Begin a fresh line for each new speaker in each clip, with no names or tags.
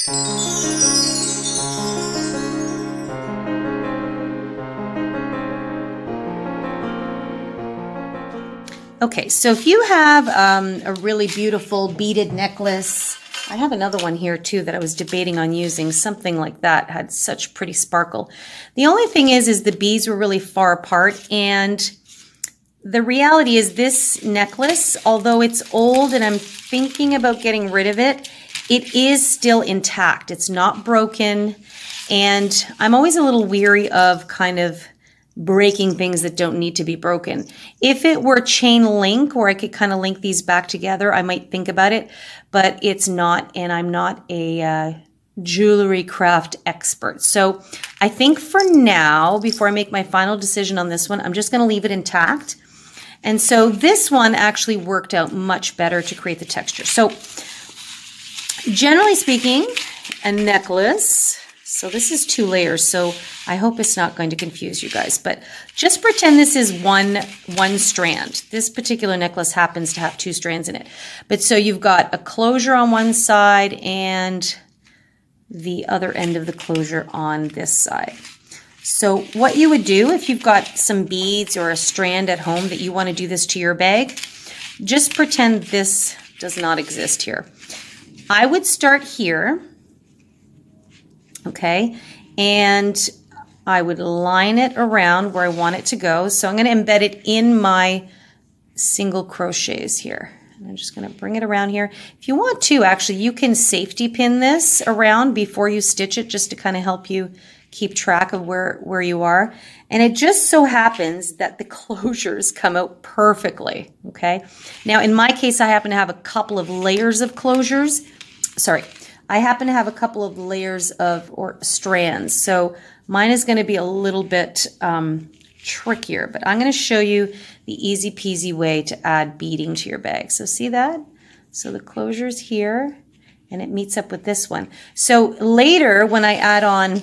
Okay, so if you have a really beautiful beaded necklace, I have another one here too that I was debating on using, something like that, had such pretty sparkle. The only thing is the beads were really far apart, and the reality is this necklace, although it's old and I'm thinking about getting rid of it, it is still intact. It's not broken, and I'm always a little weary of kind of breaking things that don't need to be broken. If it were chain link where I could kind of link these back together, I might think about it, but it's not, and I'm not a jewelry craft expert. So I think for now, before I make my final decision on this one, I'm just going to leave it intact. And so this one actually worked out much better to create the texture. So generally speaking, a necklace, so this is 2 layers, so I hope it's not going to confuse you guys, but just pretend this is one strand. This particular necklace happens to have 2 strands in it. But so you've got a closure on one side and the other end of the closure on this side. So what you would do if you've got some beads or a strand at home that you want to do this to your bag, just pretend this does not exist here. I would start here. Okay, and I would line it around where I want it to go. So I'm going to embed it in my single crochets here. And I'm just going to bring it around here. If you want to, actually, you can safety pin this around before you stitch it just to kind of help you keep track of where you are. And it just so happens that the closures come out perfectly, okay? Now, in my case, I happen to have a couple of layers of closures. Sorry. I happen to have a couple of layers or strands, so mine is going to be a little bit trickier, but I'm going to show you the easy peasy way to add beading to your bag. So see that? So the closure's here, and it meets up with this one. So later, when I add on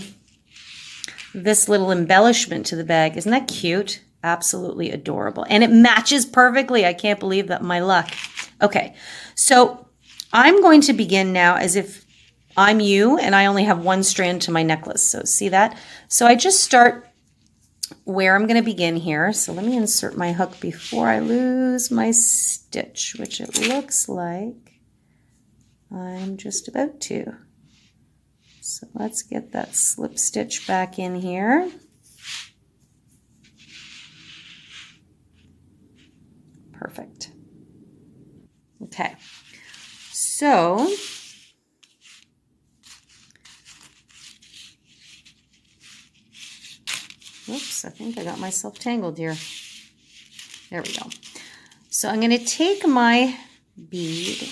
this little embellishment to the bag, isn't that cute? Absolutely adorable. And it matches perfectly. I can't believe that, my luck. Okay, so I'm going to begin now as if I'm you and I only have 1 strand to my necklace. So see that? So I just start where I'm going to begin here. So let me insert my hook before I lose my stitch, which it looks like I'm just about to. So let's get that slip stitch back in here. Perfect. Okay. So oops, I think I got myself tangled here. There we go. So I'm going to take my bead.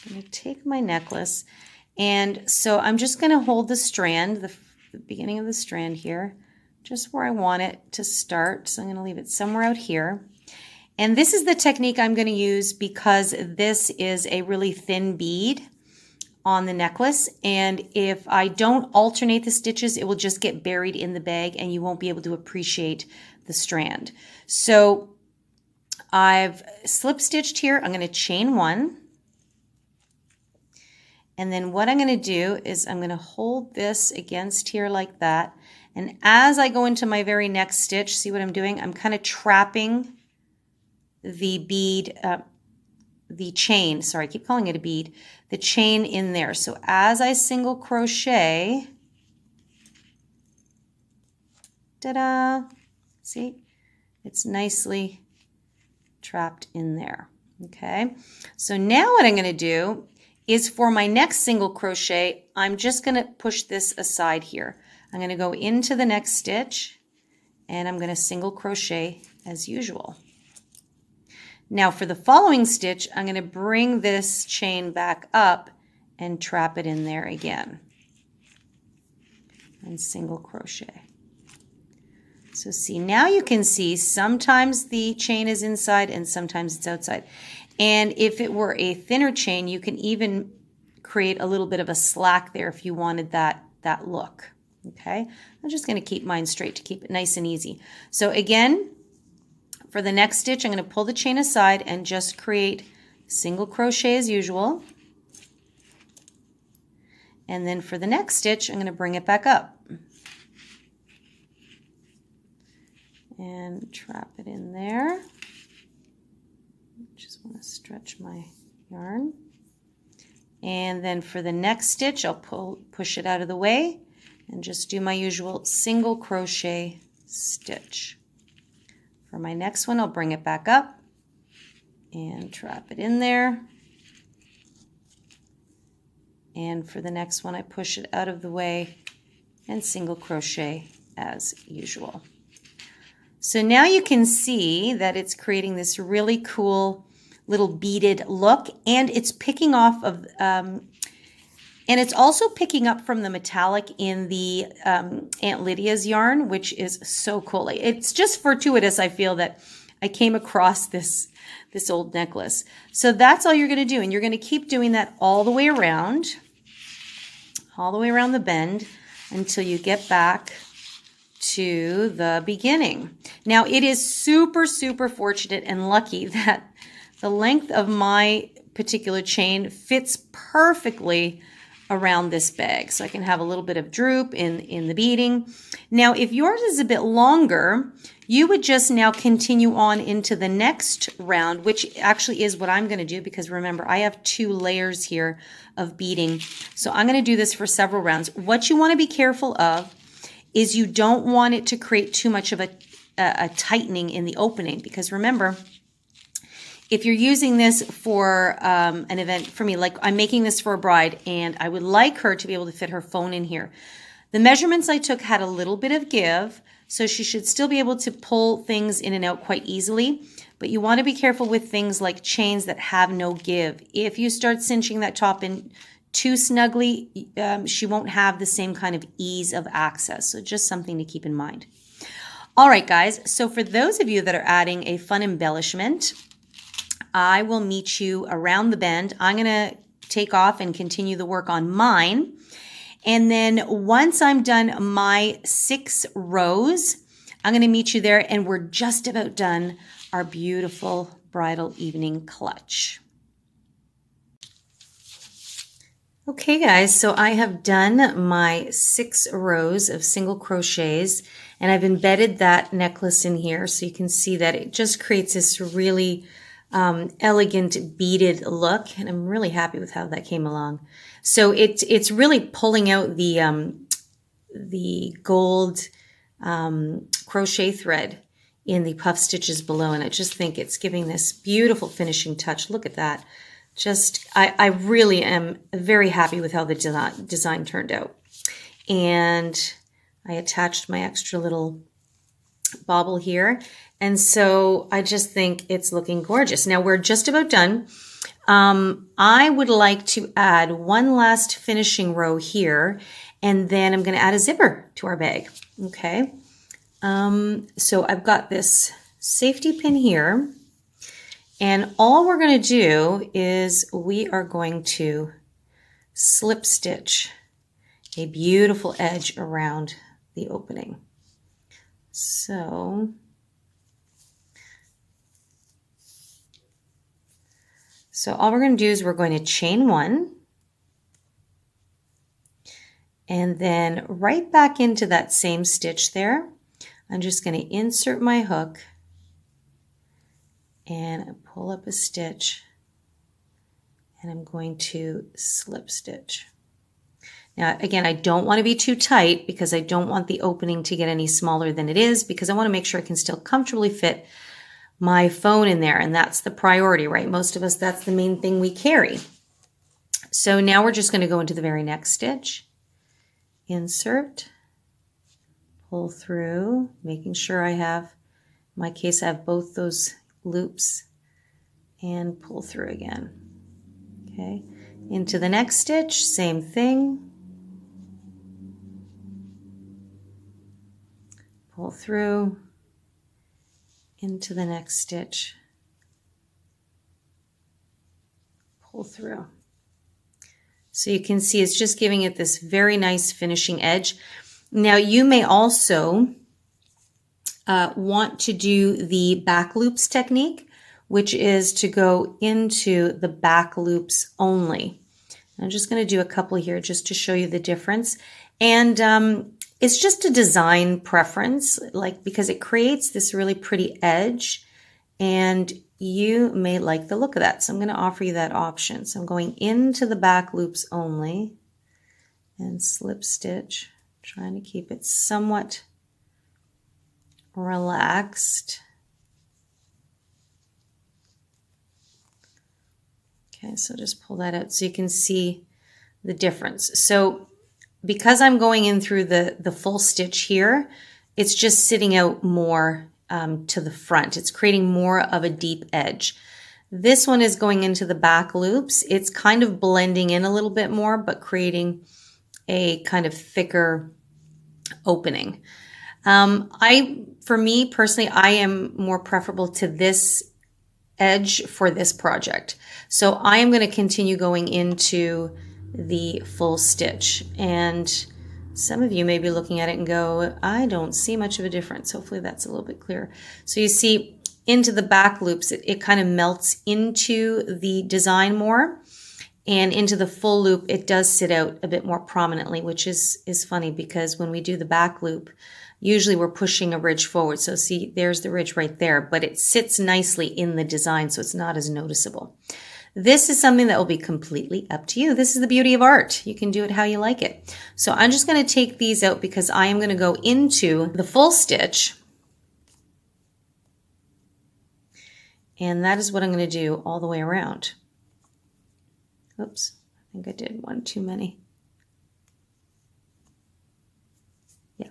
I'm going to take my necklace. And so I'm just going to hold the strand, the beginning of the strand here, just where I want it to start. So I'm going to leave it somewhere out here. And this is the technique I'm going to use because this is a really thin bead on the necklace, and if I don't alternate the stitches, it will just get buried in the bag and you won't be able to appreciate the strand. So I've slip stitched here. I'm going to chain 1, and then what I'm going to do is I'm going to hold this against here like that, and as I go into my very next stitch, see what I'm doing? I'm kind of trapping the bead, the chain, sorry, I keep calling it a bead, the chain in there. So as I single crochet, ta-da, see, it's nicely trapped in there, okay? So now what I'm going to do is for my next single crochet, I'm just going to push this aside here. I'm going to go into the next stitch, and I'm going to single crochet as usual. Now for the following stitch, I'm going to bring this chain back up and trap it in there again. And single crochet. So see, now you can see sometimes the chain is inside and sometimes it's outside. And if it were a thinner chain, you can even create a little bit of a slack there if you wanted that look. Okay, I'm just going to keep mine straight to keep it nice and easy. So again, for the next stitch, I'm going to pull the chain aside and just create single crochet as usual. And then for the next stitch, I'm going to bring it back up and trap it in there. Just want to stretch my yarn. And then for the next stitch, I'll push it out of the way and just do my usual single crochet stitch. For my next one, I'll bring it back up and trap it in there. And for the next one, I push it out of the way and single crochet as usual. So now you can see that it's creating this really cool little beaded look, and it's picking off of, and it's also picking up from the metallic in the Aunt Lydia's yarn, which is so cool. It's just fortuitous, I feel, that I came across this old necklace. So that's all you're going to do, and you're going to keep doing that all the way around the bend until you get back to the beginning. Now, it is super, super fortunate and lucky that the length of my particular chain fits perfectly around this bag, so I can have a little bit of droop in the beading. Now, if yours is a bit longer, you would just now continue on into the next round, which actually is what I'm going to do, because remember, I have 2 layers here of beading. So I'm going to do this for several rounds. What you want to be careful of is you don't want it to create too much of a tightening in the opening, because remember, if you're using this for an event, for me, like I'm making this for a bride, and I would like her to be able to fit her phone in here. The measurements I took had a little bit of give, so she should still be able to pull things in and out quite easily. But you want to be careful with things like chains that have no give. If you start cinching that top in too snugly, she won't have the same kind of ease of access. So just something to keep in mind. All right, guys. So for those of you that are adding a fun embellishment, I will meet you around the bend. I'm going to take off and continue the work on mine. And then once I'm done my 6 rows, I'm going to meet you there, and we're just about done our beautiful bridal evening clutch. Okay, guys, so I have done my 6 rows of single crochets, and I've embedded that necklace in here, so you can see that it just creates this really elegant beaded look, and I'm really happy with how that came along. So it's really pulling out the gold crochet thread in the puff stitches below, and I just think it's giving this beautiful finishing touch. Look at that. Just, I really am very happy with how the design turned out. And I attached my extra little bauble here. And so I just think it's looking gorgeous. Now we're just about done. I would like to add one last finishing row here, and then I'm going to add a zipper to our bag. Okay. So I've got this safety pin here, and all we're going to do is we are going to slip stitch a beautiful edge around the opening. So all we're going to do is we're going to chain 1, and then right back into that same stitch there, I'm just going to insert my hook and pull up a stitch, and I'm going to slip stitch. Now, again, I don't want to be too tight because I don't want the opening to get any smaller than it is, because I want to make sure I can still comfortably fit my phone in there, and that's the priority, right? Most of us, that's the main thing we carry. So now we're just going to go into the very next stitch, insert, pull through, making sure I have, in my case, I have both those loops, and pull through again. Okay, into the next stitch, same thing, pull through, into the next stitch, pull through. So you can see it's just giving it this very nice finishing edge. Now you may also want to do the back loops technique, which is to go into the back loops only. I'm just going to do a couple here just to show you the difference. And it's just a design preference, like because it creates this really pretty edge and you may like the look of that. So I'm going to offer you that option. So I'm going into the back loops only and slip stitch, trying to keep it somewhat relaxed. Okay, so just pull that out so you can see the difference. So because I'm going in through the full stitch here, it's just sitting out more to the front. It's creating more of a deep edge. This one is going into the back loops. It's kind of blending in a little bit more, but creating a kind of thicker opening. For me personally, I am more preferable to this edge for this project. So I am going to continue going into the full stitch, and some of you may be looking at it and go, I don't see much of a difference. Hopefully that's a little bit clearer. So you see into the back loops, it kind of melts into the design more, and into the full loop, it does sit out a bit more prominently, which is funny because when we do the back loop, usually we're pushing a ridge forward. So see, there's the ridge right there, but it sits nicely in the design, so it's not as noticeable. This is something that will be completely up to you. This is the beauty of art. You can do it how you like it. So I'm just going to take these out because I am going to go into the full stitch. And that is what I'm going to do all the way around. Oops, I think I did one too many. Yeah.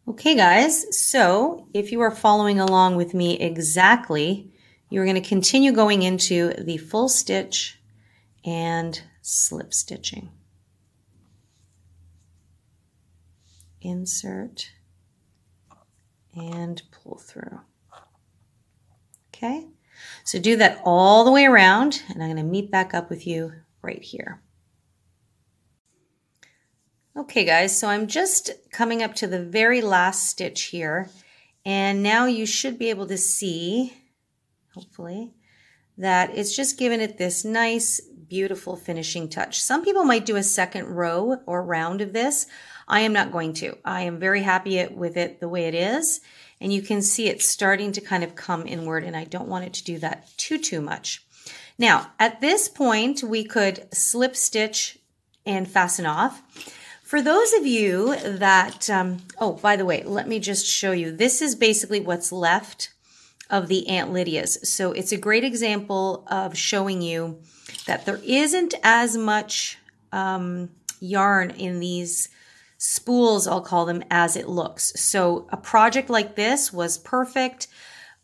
Okay, guys. So if you are following along with me exactly, you're going to continue going into the full stitch and slip stitching. Insert and pull through. Okay, so do that all the way around, and I'm going to meet back up with you right here. Okay, guys, so I'm just coming up to the very last stitch here, and now you should be able to see, hopefully, that it's just given it this nice, beautiful finishing touch. Some people might do a second row or round of this. I am not going to. I am very happy with it the way it is. And you can see it's starting to kind of come inward, and I don't want it to do that too much. Now, at this point, we could slip stitch and fasten off. For those of you that, oh, by the way, let me just show you. This is basically what's left of the Aunt Lydia's. So it's a great example of showing you that there isn't as much yarn in these spools, I'll call them, as it looks. So a project like this was perfect.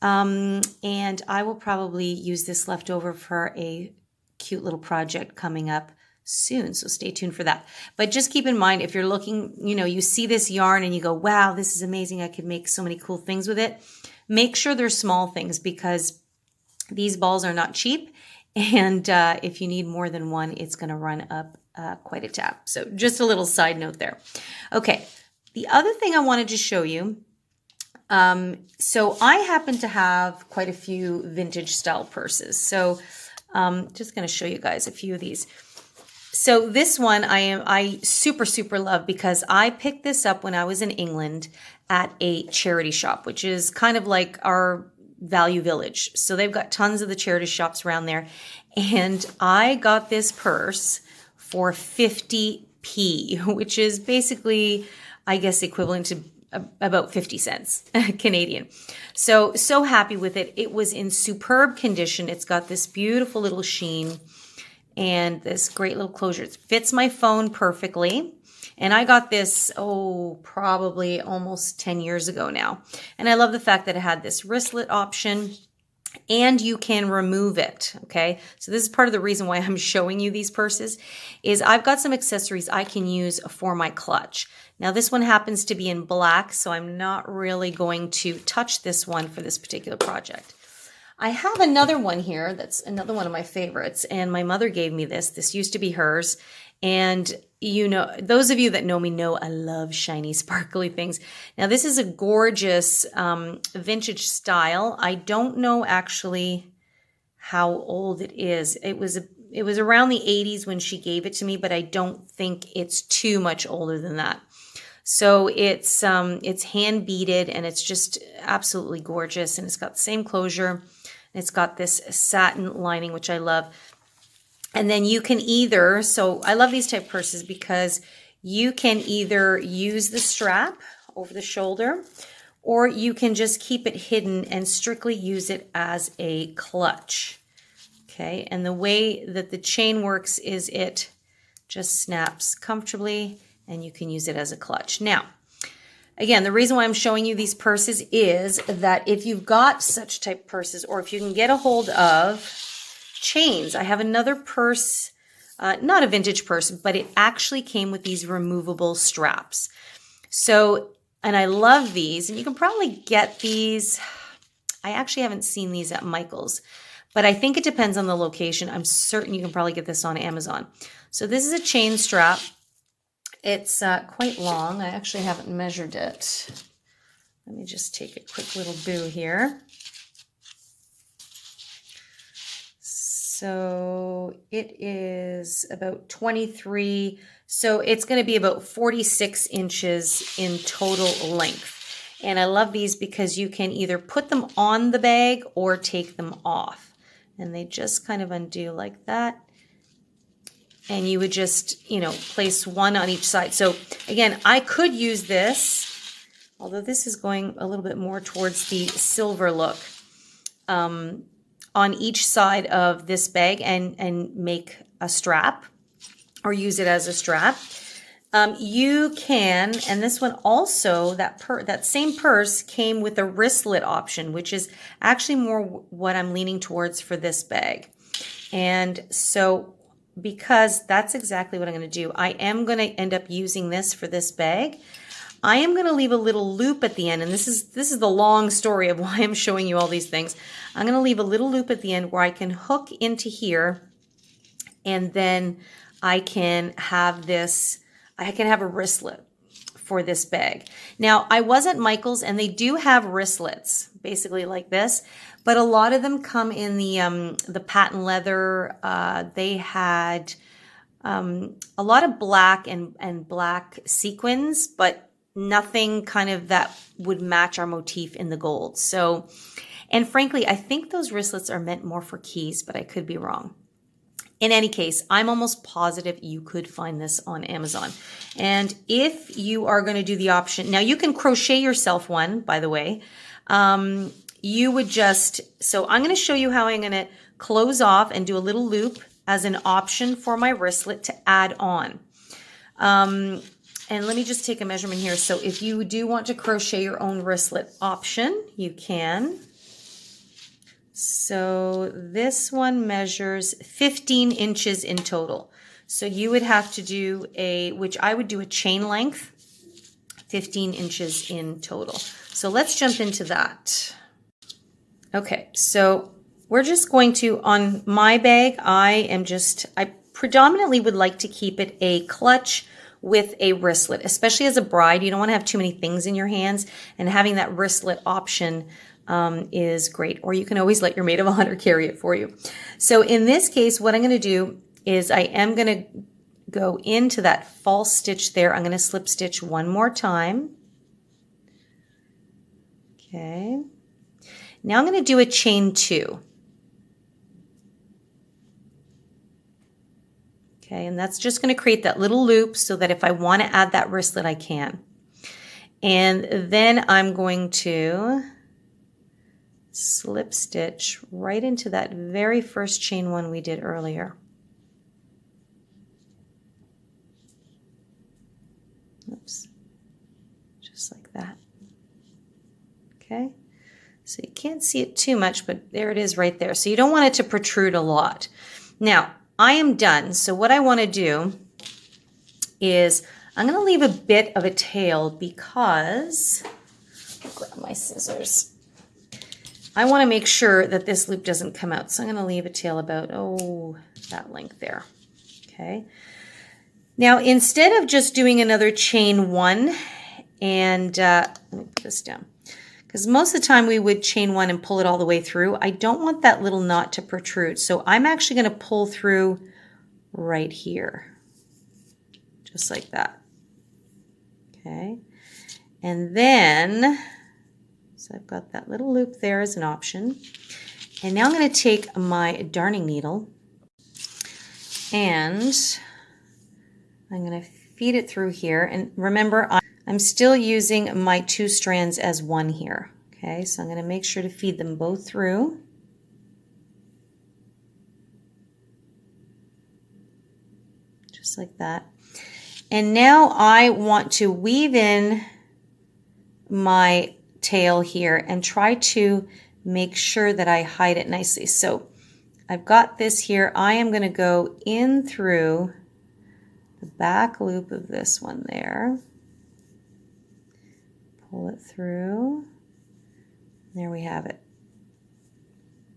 And I will probably use this leftover for a cute little project coming up soon. So stay tuned for that. But just keep in mind, if you're looking, you see this yarn and you go, wow, this is amazing. I could make so many cool things with it. Make sure they're small things because these balls are not cheap. And if you need more than one, it's going to run up quite a tab. So just a little side note there. Okay. The other thing I wanted to show you. So I happen to have quite a few vintage style purses. So just going to show you guys a few of these. So this one I super love because I picked this up when I was in England at a charity shop, which is kind of like our Value Village. So they've got tons of the charity shops around there. And I got this purse for 50p, which is basically, I guess, equivalent to about 50 cents Canadian. So happy with it. It was in superb condition. It's got this beautiful little sheen and this great little closure. It fits my phone perfectly. And I got this, probably almost 10 years ago now. And I love the fact that it had this wristlet option and you can remove it, okay? So this is part of the reason why I'm showing you these purses is I've got some accessories I can use for my clutch. Now this one happens to be in black, so I'm not really going to touch this one for this particular project. I have another one here that's another one of my favorites, and my mother gave me this. This used to be hers, and you know, those of you that know me know I love shiny, sparkly things. Now, this is a gorgeous vintage style. I don't know actually how old it is. It was around the 80s when she gave it to me, but I don't think it's too much older than that. So it's hand beaded and it's just absolutely gorgeous, and it's got the same closure. It's got this satin lining, which I love. And then you can either, so I love these type purses because you can either use the strap over the shoulder, or you can just keep it hidden and strictly use it as a clutch. Okay, and the way that the chain works is it just snaps comfortably and you can use it as a clutch. Now, again, the reason why I'm showing you these purses is that if you've got such type purses, or if you can get a hold of chains. I have another purse, not a vintage purse, but it actually came with these removable straps. So, and I love these, and you can probably get these. I actually haven't seen these at Michael's, but I think it depends on the location. I'm certain you can probably get this on Amazon. So this is a chain strap. It's quite long. I actually haven't measured it. Let me just take a quick little boo here. So it is about 23. So it's going to be about 46 inches in total length. And I love these because you can either put them on the bag or take them off. And they just kind of undo like that. And you would just, you know, place one on each side. So again, I could use this, although this is going a little bit more towards the silver look, on each side of this bag and make a strap or use it as a strap. You can, and this one also, that same purse came with a wristlet option, which is actually more what I'm leaning towards for this bag. And so because that's exactly what I'm going to do, I am going to end up using this for this bag. I am going to leave a little loop at the end, and this is the long story of why I'm showing you all these things. I'm going to leave a little loop at the end where I can hook into here, and then I can have this, I can have a wristlet for this bag. Now, I was at Michael's, and they do have wristlets, basically like this, but a lot of them come in the patent leather. They had a lot of black and black sequins, but nothing kind of that would match our motif in the gold. So, and frankly, I think those wristlets are meant more for keys, but I could be wrong. In any case, I'm almost positive you could find this on Amazon. And if you are going to do the option, now you can crochet yourself one, by the way. You would just, so I'm going to show you how I'm going to close off and do a little loop as an option for my wristlet to add on. And let me just take a measurement here. So if you do want to crochet your own wristlet option, you can. So this one measures 15 inches in total. So you would have to do which I would do a chain length, 15 inches in total. So let's jump into that. Okay, so we're just going to, on my bag, I predominantly would like to keep it a clutch with a wristlet, especially as a bride. You don't want to have too many things in your hands, and having that wristlet option is great. Or you can always let your maid of honor carry it for you. So in this case, what I'm going to do is I am going to go into that false stitch there. I'm going to slip stitch one more time. Okay. Now I'm going to do a chain 2. Okay, and that's just going to create that little loop so that if I want to add that wristlet, I can. And then I'm going to slip stitch right into that very first chain 1 we did earlier. Oops, just like that. Okay, so you can't see it too much, but there it is right there. So you don't want it to protrude a lot. Now, I am done. So what I want to do is I'm going to leave a bit of a tail because, I'll grab my scissors. I want to make sure that this loop doesn't come out. So I'm going to leave a tail about, that length there. Okay. Now, instead of just doing another chain one, and let me put this down, because most of the time we would chain one and pull it all the way through. I don't want that little knot to protrude. So I'm actually going to pull through right here, just like that. Okay. And then, so I've got that little loop there as an option. And now I'm going to take my darning needle and I'm going to feed it through here. And remember, I'm still using my 2 strands as one here. Okay, so I'm going to make sure to feed them both through. Just like that. And now I want to weave in my tail here and try to make sure that I hide it nicely. So I've got this here. I am going to go in through the back loop of this one there. Pull it through. There we have it.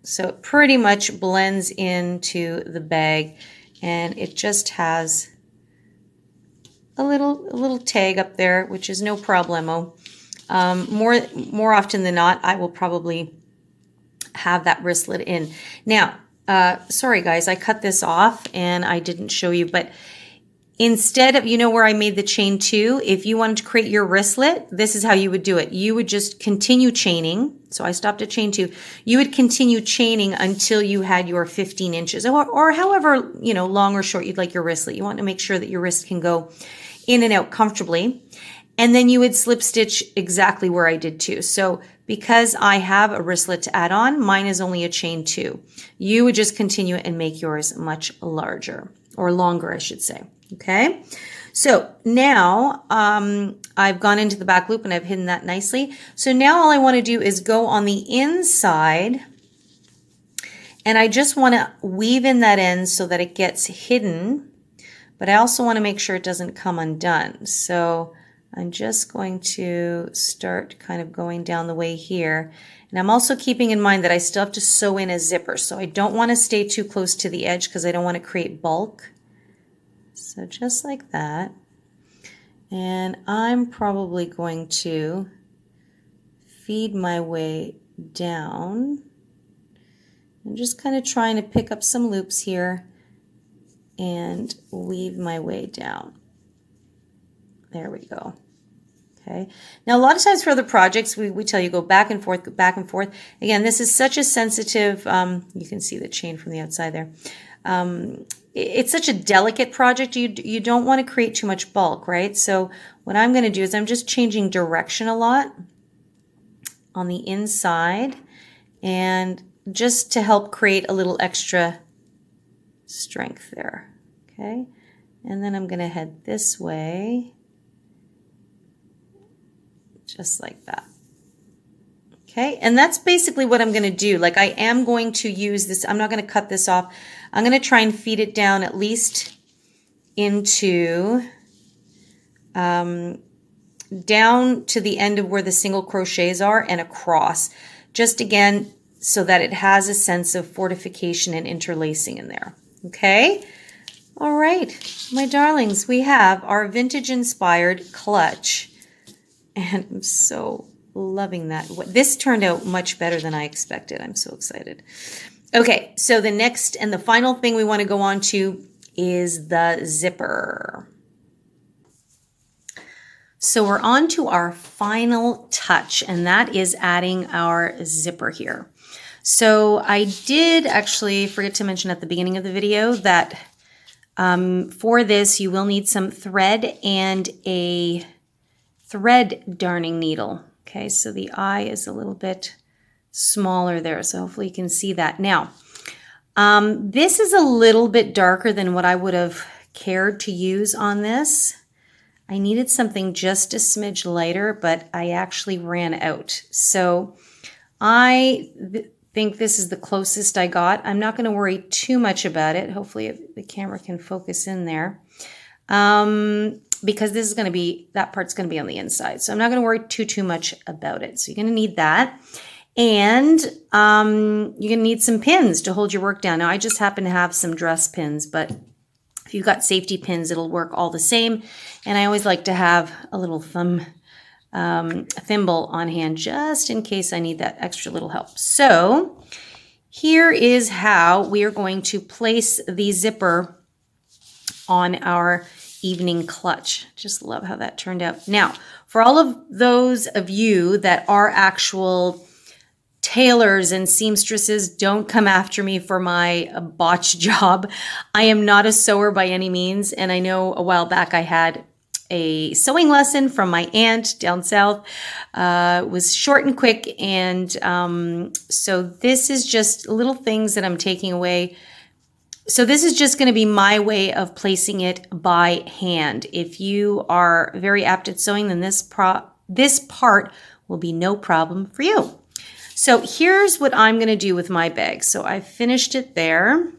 So it pretty much blends into the bag, and it just has a little tag up there, which is no problemo. More often than not, I will probably have that wristlet in. Now, sorry guys, I cut this off and I didn't show you, but instead of, you know where I made the chain 2, if you wanted to create your wristlet, this is how you would do it. You would just continue chaining. So I stopped at chain 2. You would continue chaining until you had your 15 inches or however, you know, long or short you'd like your wristlet. You want to make sure that your wrist can go in and out comfortably. And then you would slip stitch exactly where I did too. So because I have a wristlet to add on, mine is only a chain 2. You would just continue and make yours much larger, or longer, I should say. Okay, so now I've gone into the back loop and I've hidden that nicely. So now all I want to do is go on the inside, and I just want to weave in that end so that it gets hidden, but I also want to make sure it doesn't come undone. So I'm just going to start kind of going down the way here. And I'm also keeping in mind that I still have to sew in a zipper. So I don't want to stay too close to the edge because I don't want to create bulk. So just like that. And I'm probably going to feed my way down. I'm just kind of trying to pick up some loops here and weave my way down. There we go. Okay. Now, a lot of times for other projects, we tell you go back and forth, go back and forth. Again, this is such a sensitive, you can see the chain from the outside there. It's such a delicate project. You don't want to create too much bulk, right? So what I'm going to do is I'm just changing direction a lot on the inside, and just to help create a little extra strength there. Okay. And then I'm going to head this way. Just like that. Okay, and that's basically what I'm going to do. Like, I am going to use this. I'm not going to cut this off. I'm going to try and feed it down at least into down to the end of where the single crochets are and across. Just again, so that it has a sense of fortification and interlacing in there. Okay. All right, my darlings, we have our vintage inspired clutch. And I'm so loving that. This turned out much better than I expected. I'm so excited. Okay, so the next and the final thing we want to go on to is the zipper. So we're on to our final touch, and that is adding our zipper here. So I did actually forget to mention at the beginning of the video that for this you will need some thread and a thread darning needle. Okay, so the eye is a little bit smaller there, so hopefully you can see that. Now, this is a little bit darker than what I would have cared to use on this. I needed something just a smidge lighter, but I actually ran out. So I think this is the closest I got. I'm not going to worry too much about it. Hopefully the camera can focus in there. Because this is going to be, that part's going to be on the inside. So I'm not going to worry too much about it. So you're going to need that. And you're going to need some pins to hold your work down. Now, I just happen to have some dress pins, but If you've got safety pins, it'll work all the same. And I always like to have a little thimble on hand just in case I need that extra little help. So here is how we are going to place the zipper on our evening clutch. Just love how that turned out. Now, for all of those of you that are actual tailors and seamstresses, don't come after me for my botch job. I am not a sewer by any means. And I know a while back I had a sewing lesson from my aunt down south. It was short and quick. And so this is just little things that I'm taking away. So this is just going to be my way of placing it by hand. If you are very apt at sewing, then this part will be no problem for you. So here's what I'm going to do with my bag. So I finished it there.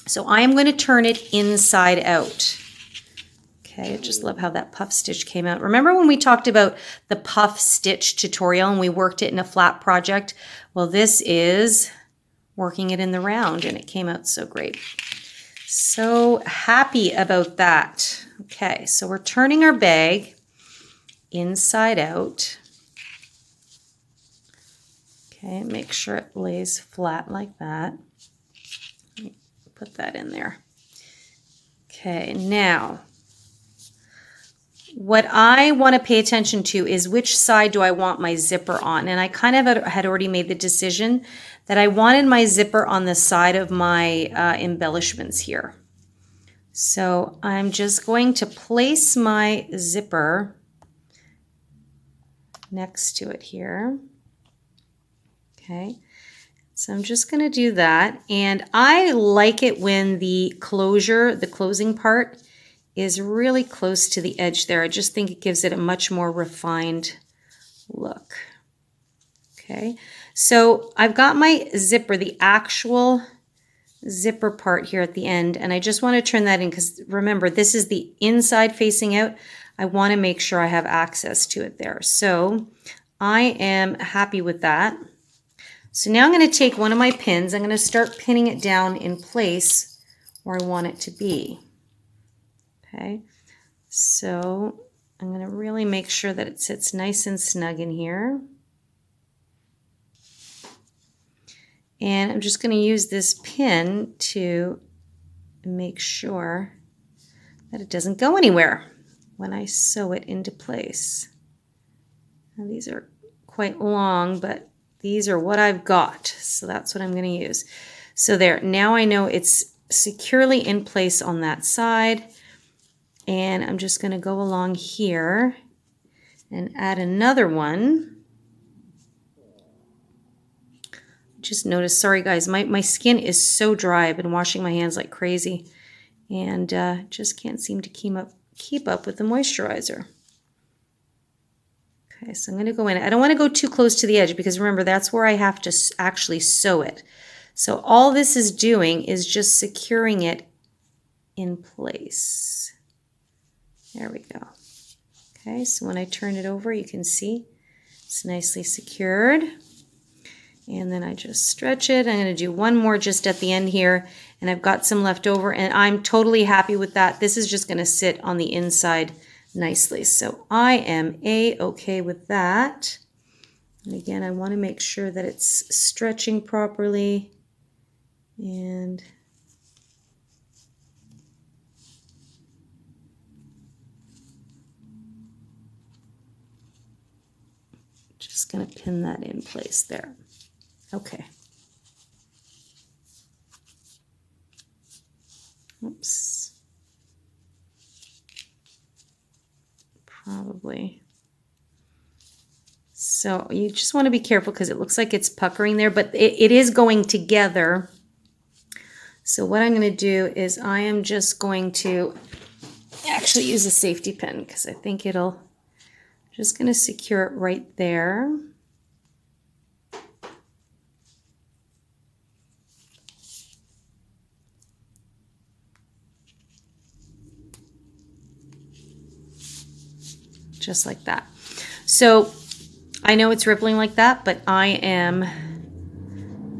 So I am going to turn it inside out. Okay, I just love how that puff stitch came out. Remember when we talked about the puff stitch tutorial and we worked it in a flat project? Well, this is working it in the round and it came out so great. So happy about that. Okay, so we're turning our bag inside out. Okay, make sure it lays flat like that. Put that in there. Okay, now what I want to pay attention to is which side do I want my zipper on? And I kind of had already made the decision that I wanted my zipper on the side of my embellishments here. So I'm just going to place my zipper next to it here. Okay, so I'm just going to do that. And I like it when the closing part is really close to the edge there. I just think it gives it a much more refined look. Okay, so I've got my zipper, the actual zipper part here at the end, and I just want to turn that in because remember, this is the inside facing out. I want to make sure I have access to it there. So I am happy with that. So now I'm going to take one of my pins. I'm going to start pinning it down in place where I want it to be. Okay, so I'm going to really make sure that it sits nice and snug in here. And I'm just going to use this pin to make sure that it doesn't go anywhere when I sew it into place. Now these are quite long, but these are what I've got. So that's what I'm going to use. So there, now I know it's securely in place on that side. And I'm just going to go along here and add another one. Just notice, sorry guys, my skin is so dry. I've been washing my hands like crazy and just can't seem to keep up with the moisturizer. Okay, so I'm going to go in. I don't want to go too close to the edge because remember, that's where I have to actually sew it. So all this is doing is just securing it in place. There we go. Okay, so when I turn it over, you can see it's nicely secured. And then I just stretch it. I'm going to do one more just at the end here. And I've got some left over and I'm totally happy with that. This is just going to sit on the inside nicely. So I am A-okay with that. And again, I want to make sure that it's stretching properly. And just going to pin that in place there. Okay. Oops. Probably. So you just want to be careful because it looks like it's puckering there, but it is going together. So what I'm going to do is I am just going to actually use a safety pin because I think it'll, just going to secure it right there. Just like that. So I know it's rippling like that, but I am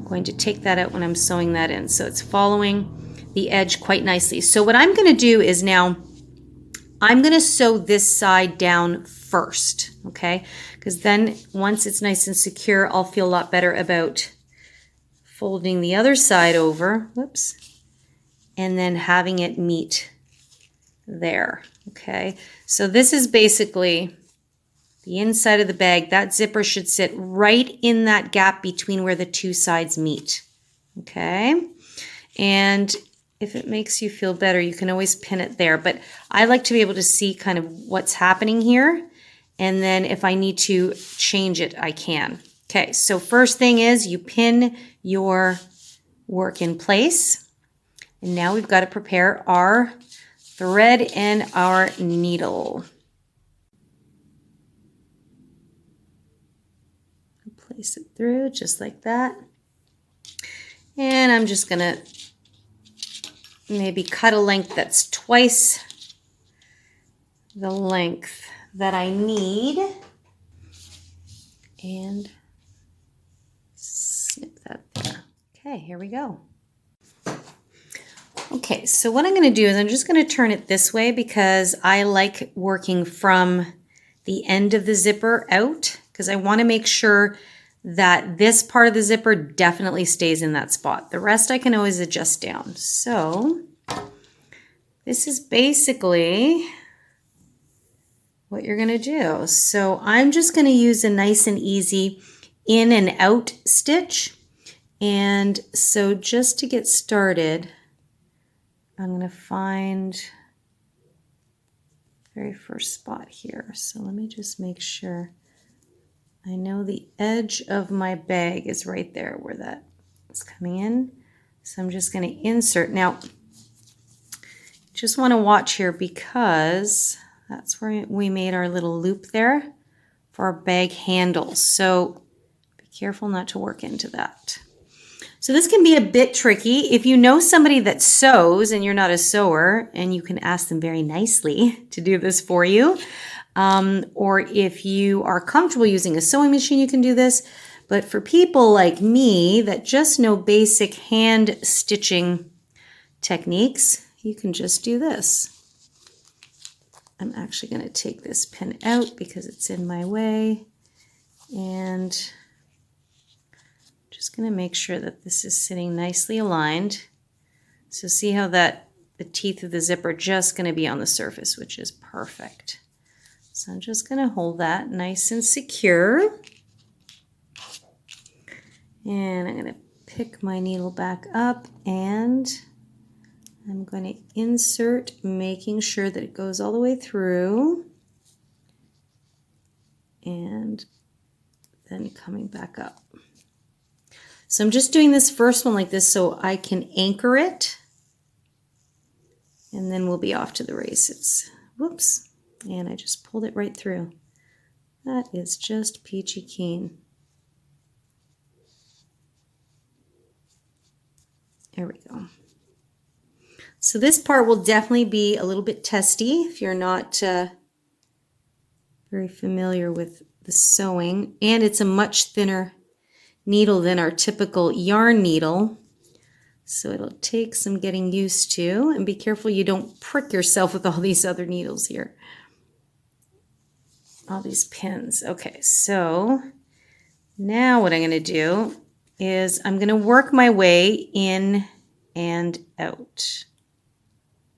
going to take that out when I'm sewing that in. So it's following the edge quite nicely. So what I'm going to do is now I'm going to sew this side down first, okay? Because then once it's nice and secure, I'll feel a lot better about folding the other side over, whoops, and then having it meet there, okay? So this is basically the inside of the bag. That zipper should sit right in that gap between where the two sides meet, okay? And if it makes you feel better, you can always pin it there. But I like to be able to see kind of what's happening here. And then if I need to change it, I can. Okay, so first thing is you pin your work in place. And now we've got to prepare our thread and our needle. Place it through just like that. And I'm just going to maybe cut a length that's twice the length that I need. And snip that there. Okay, here we go. Okay, so what I'm going to do is I'm just going to turn it this way because I like working from the end of the zipper out because I want to make sure that this part of the zipper definitely stays in that spot. The rest I can always adjust down. So this is basically what you're going to do. So I'm just going to use a nice and easy in and out stitch. And so just to get started, I'm going to find the very first spot here. So let me just make sure. I know the edge of my bag is right there where that is coming in. So I'm just going to insert. Now, just want to watch here because that's where we made our little loop there for our bag handles. So be careful not to work into that. So this can be a bit tricky. If you know somebody that sews and you're not a sewer, and you can ask them very nicely to do this for you, or if you are comfortable using a sewing machine, you can do this. But for people like me that just know basic hand stitching techniques, you can just do this. I'm actually going to take this pin out because it's in my way. And just going to make sure that this is sitting nicely aligned. So see how that the teeth of the zipper are just going to be on the surface, which is perfect. So I'm just going to hold that nice and secure. And I'm going to pick my needle back up and I'm going to insert, making sure that it goes all the way through. And then coming back up. So I'm just doing this first one like this so I can anchor it. And then we'll be off to the races. Whoops. And I just pulled it right through. That is just peachy keen. There we go. So this part will definitely be a little bit testy if you're not very familiar with the sewing. And it's a much thinner needle than our typical yarn needle. So it'll take some getting used to. And be careful you don't prick yourself with all these other needles here. All these pins. Okay, so now what I'm going to do is I'm going to work my way in and out.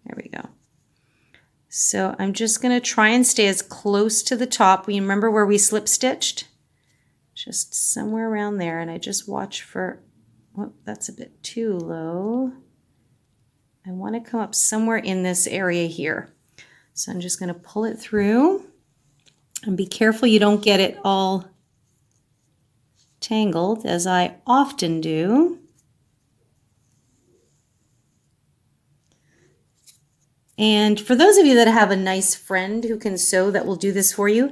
There we go. So I'm just going to try and stay as close to the top. We remember where we slip stitched? Just somewhere around there. And I just watch for, oh, that's a bit too low. I want to come up somewhere in this area here. So I'm just going to pull it through. And be careful you don't get it all tangled, as I often do. And for those of you that have a nice friend who can sew that will do this for you,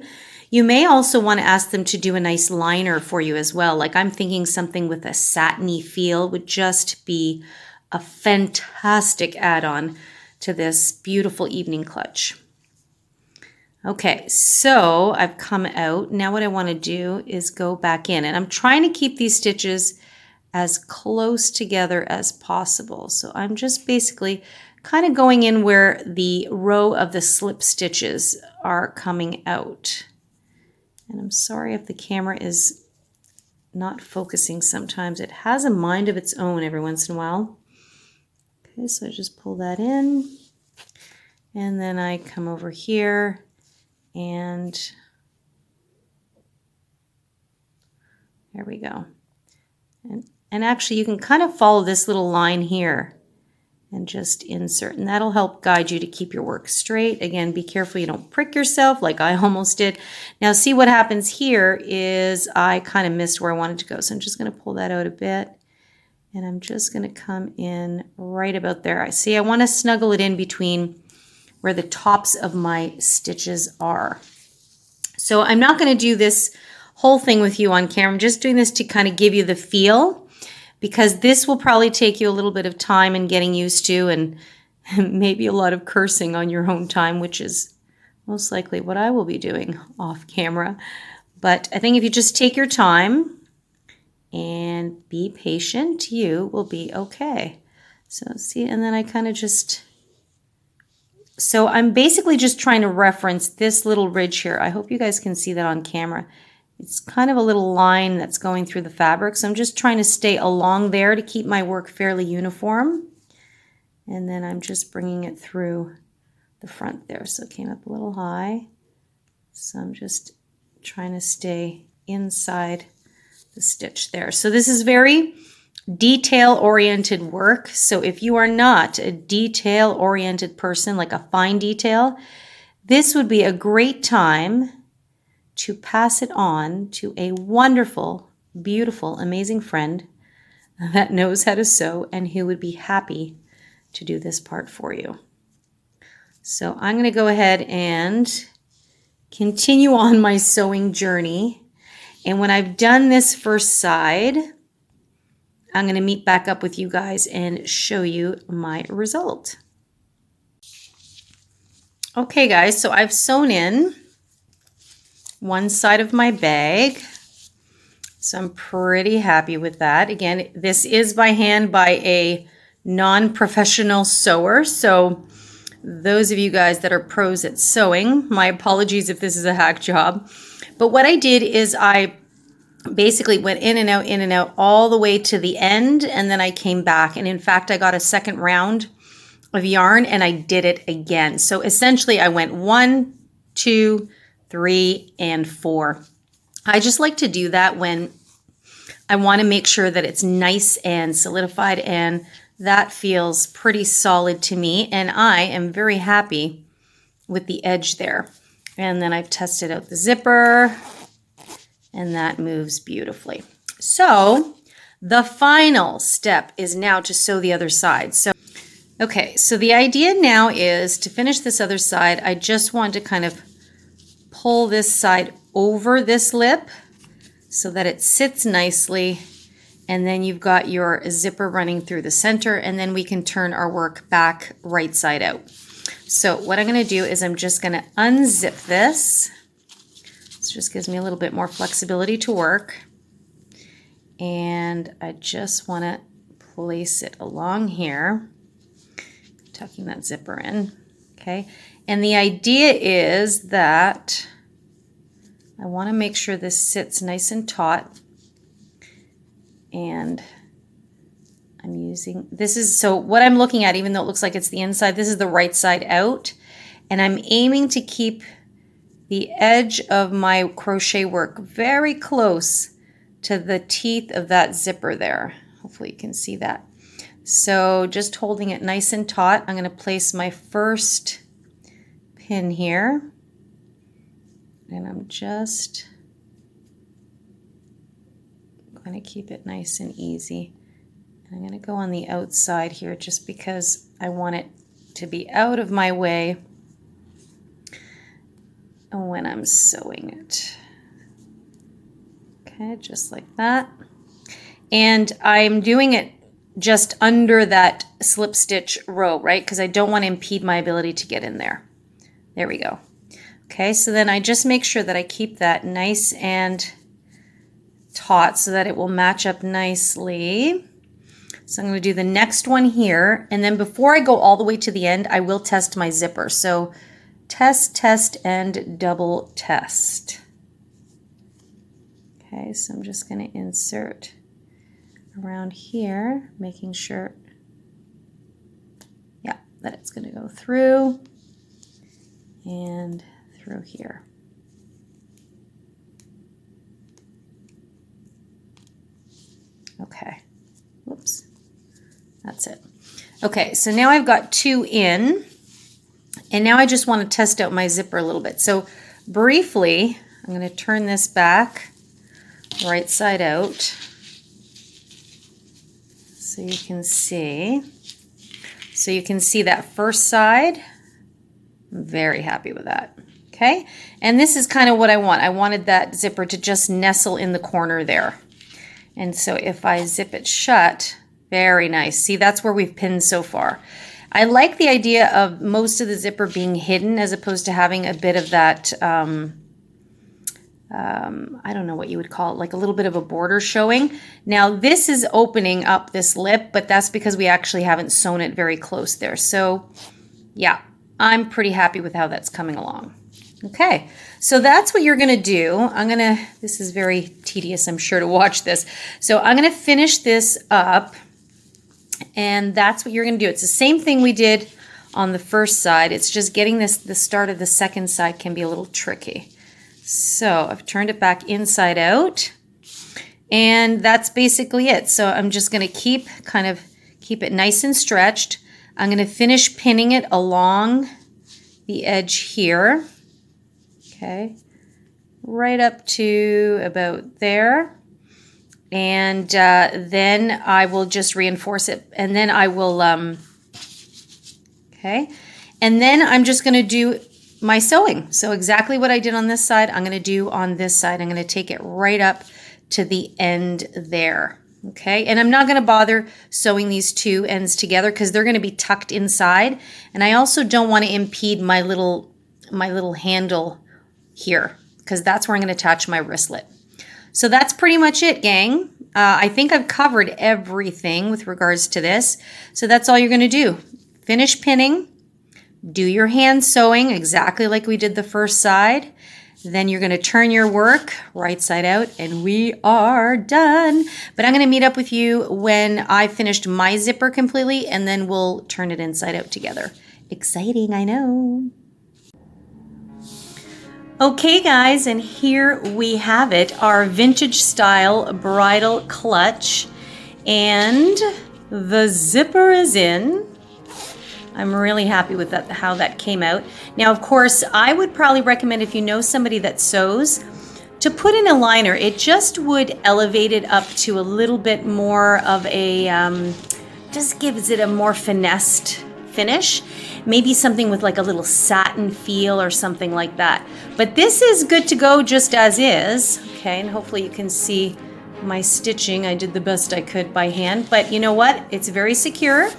you may also want to ask them to do a nice liner for you as well. Like I'm thinking something with a satiny feel would just be a fantastic add-on to this beautiful evening clutch. Okay, so I've come out. Now what I want to do is go back in, and I'm trying to keep these stitches as close together as possible. So I'm just basically kind of going in where the row of the slip stitches are coming out. And I'm sorry if the camera is not focusing sometimes. It has a mind of its own every once in a while. Okay, so I just pull that in. And then I come over here and there we go. And actually you can kind of follow this little line here and just insert, and that'll help guide you to keep your work straight. Again, be careful you don't prick yourself like I almost did. Now see what happens here is I kind of missed where I wanted to go. So I'm just going to pull that out a bit, and I'm just going to come in right about there. I see I want to snuggle it in between where the tops of my stitches are. So I'm not going to do this whole thing with you on camera. I'm just doing this to kind of give you the feel, because this will probably take you a little bit of time and getting used to, and maybe a lot of cursing on your own time, which is most likely what I will be doing off camera. But I think if you just take your time and be patient, you will be okay. So see, and then I kind of just, so I'm basically just trying to reference this little ridge here. I hope you guys can see that on camera. It's kind of a little line that's going through the fabric. So I'm just trying to stay along there to keep my work fairly uniform. And then I'm just bringing it through the front there. So it came up a little high. So I'm just trying to stay inside the stitch there. So this is very detail-oriented work. So if you are not a detail-oriented person, like a fine detail, this would be a great time to pass it on to a wonderful, beautiful, amazing friend that knows how to sew and who would be happy to do this part for you. So I'm going to go ahead and continue on my sewing journey. And when I've done this first side, I'm going to meet back up with you guys and show you my result. Okay guys, so I've sewn in one side of my bag. So I'm pretty happy with that. Again, this is by hand by a non-professional sewer. So those of you guys that are pros at sewing, my apologies if this is a hack job. But what I did is I basically went in and out all the way to the end, and then I came back. And in fact, I got a second round of yarn and I did it again. So essentially I went 1, 2, 3, and 4. I just like to do that when I want to make sure that it's nice and solidified, and that feels pretty solid to me, and I am very happy with the edge there. And then I've tested out the zipper, and that moves beautifully. So the final step is now to sew the other side. So okay, so the idea now is to finish this other side. I just want to kind of pull this side over this lip so that it sits nicely, and then you've got your zipper running through the center, and then we can turn our work back right side out. So what I'm going to do is I'm just going to unzip this. This just gives me a little bit more flexibility to work, and I just want to place it along here, tucking that zipper in. Okay, and the idea is that I want to make sure this sits nice and taut, and I'm using, this is, so what I'm looking at, even though it looks like it's the inside, this is the right side out, and I'm aiming to keep the edge of my crochet work very close to the teeth of that zipper there. Hopefully you can see that. So just holding it nice and taut, I'm going to place my first pin here, and I'm just going to keep it nice and easy. And I'm going to go on the outside here just because I want it to be out of my way when I'm sewing it. Okay, just like that. And I'm doing it just under that slip stitch row, right? Because I don't want to impede my ability to get in there. There we go. Okay, so then I just make sure that I keep that nice and taut so that it will match up nicely. So I'm going to do the next one here. And then before I go all the way to the end, I will test my zipper. So test, test, and double test. Okay, so I'm just going to insert around here, making sure, yeah, that it's going to go through and through here. Okay, whoops, that's it. Okay, so now I've got 2 in, and now I just want to test out my zipper a little bit. So briefly, I'm going to turn this back right side out so you can see. So you can see that first side. I'm very happy with that. Okay, and this is kind of what I want. I wanted that zipper to just nestle in the corner there. And so if I zip it shut, very nice. See, that's where we've pinned so far. I like the idea of most of the zipper being hidden as opposed to having a bit of that, I don't know what you would call it, like a little bit of a border showing. Now this is opening up this lip, but that's because we actually haven't sewn it very close there. So yeah, I'm pretty happy with how that's coming along. Okay, so that's what you're gonna do. This is very tedious, I'm sure, to watch this. So I'm gonna finish this up, and that's what you're gonna do. It's the same thing we did on the first side. It's just getting the start of the second side can be a little tricky. So I've turned it back inside out, and that's basically it. So I'm just gonna keep it nice and stretched. I'm gonna finish pinning it along the edge here. Okay, right up to about there. And then I will just reinforce it. And then I will, okay. And then I'm just gonna do my sewing. So exactly what I did on this side, I'm gonna do on this side. I'm gonna take it right up to the end there. Okay, and I'm not gonna bother sewing these 2 ends together because they're gonna be tucked inside. And I also don't wanna impede my little handle here, because that's where I'm going to attach my wristlet. So that's pretty much it, gang. I think I've covered everything with regards to this. So that's all you're going to do. Finish pinning, do your hand sewing exactly like we did the first side. Then you're going to turn your work right side out, and we are done. But I'm going to meet up with you when I finished my zipper completely, and then we'll turn it inside out together. Exciting, I know. Okay guys, and here we have it, our vintage style bridal clutch, and the zipper is in. I'm really happy with that, how that came out. Now, of course, I would probably recommend, if you know somebody that sews, to put in a liner. It just would elevate it up to a little bit more of a, just gives it a more finessed finish. Maybe something with like a little satin feel or something like that. But this is good to go just as is. Okay, and hopefully you can see my stitching. I did the best I could by hand, but you know what? It's very secure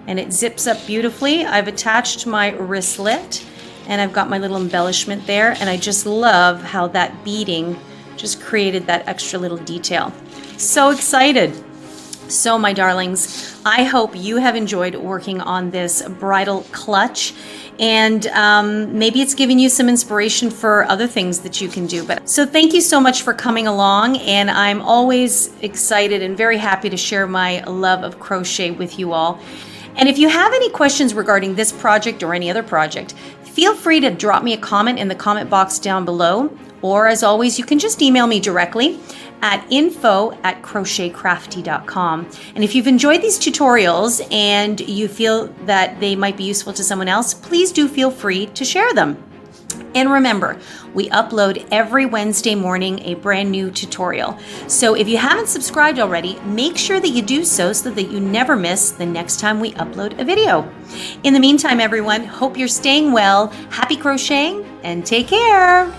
and it zips up beautifully. I've attached my wristlet and I've got my little embellishment there, and I just love how that beading just created that extra little detail. So excited. So my darlings, I hope you have enjoyed working on this bridal clutch, and maybe it's giving you some inspiration for other things that you can do. But so thank you so much for coming along, and I'm always excited and very happy to share my love of crochet with you all. And if you have any questions regarding this project or any other project, feel free to drop me a comment in the comment box down below, or as always, you can just email me directly at info@crochetcrafty.com. And if you've enjoyed these tutorials and you feel that they might be useful to someone else, please do feel free to share them. And remember, we upload every Wednesday morning a brand new tutorial. So if you haven't subscribed already, make sure that you do so that you never miss the next time we upload a video. In the meantime, everyone, hope you're staying well, happy crocheting, and take care.